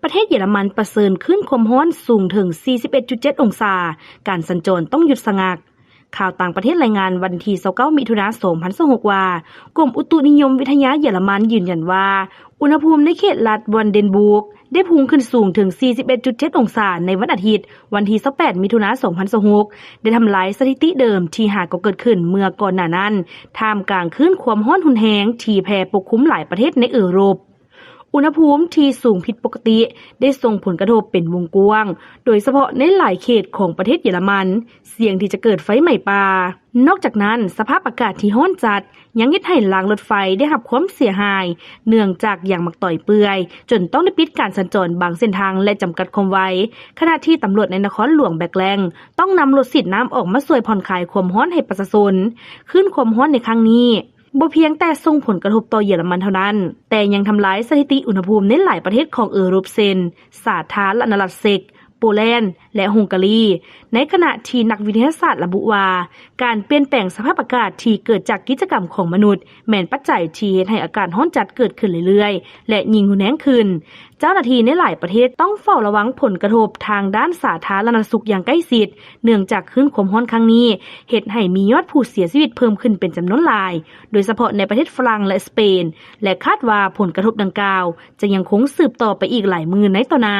ประเทศเยอรมันประเสริญขึ้นความร้อนสูงถึง 41.7 องศาการสัญจรต้องหยุดสงักข่าวต่างประเทศรายงานวันที่29มิถุนายน2026ว่ากรมอุตุนิยมวิทยาเยอรมันยืนยันว่าอุณหภูมิในเขตรัฐวันเดนบุร์กได้พุ่งขึ้นสูงถึง 41.7 องศาในวันอาทิตย์วันที่28มิถุนายน2026ได้ทำลายสถิติเดิมที่หากเกิดขึ้นเมื่อก่อนหน้านั้นท่ามกลางคลื่นความร้อนรุนแรงที่แผ่ปกคลุมหลายประเทศในยุโรปอุณหภูมิที่สูงผิดปกติได้ส่งผลกระทบเป็นวงกว้างโดยเฉพาะในหลายเขตของประเทศเยอรมันเสี่ยงที่จะเกิดไฟไหม้ป่านอกจากนั้นสภาพอากาศที่ร้อนจัดยังเฮ็ดให้รางรถไฟได้รับความเสียหายเนื่องจากยางมักต่อยเปื่อยจนต้องได้ปิดการสัญจรบางเส้นทางและจำกัดความไวขณะที่ตำรวจในนครหลวงแบกแลงต้องนำรถฉีดน้ำออกมาช่วยผ่อนคลายความร้อนให้ประชาชนขึ้นความร้อนในครั้งนี้บ่เพียงแต่ส่งผลกระทบต่อเยอรมันเท่านั้นแต่ยังทำลายสถิติอุณหภูมิในหลายประเทศของยุโรปเช่นสาธารณรัฐเช็กโปแลนด์และฮังการีในขณะที่นักวิทยาศาสตร์ระบุว่าการเปลี่ยนแปลงสภาพอากาศที่เกิดจากกิจกรรมของมนุษย์แม่นปัจจัยที่เฮ็ดให้อากาศร้อนจัดเกิดขึ้นเรื่อยๆและยิ่งรุนแรงขึ้นเจ้าหน้าที่ในหลายประเทศต้องเฝ้าระวังผลกระทบทางด้านสาธารณสุขอย่างใกล้ชิดเนื่องจากคลื่นความร้อนครั้งนี้เฮ็ดให้มียอดผู้เสียชีวิตเพิ่มขึ้นเป็นจำนวนหลายโดยเฉพาะในประเทศฝรั่งและสเปนและคาดว่าผลกระทบดังกล่าวจะยังคงสืบต่อไปอีกหลายมื้อในต่อหน้า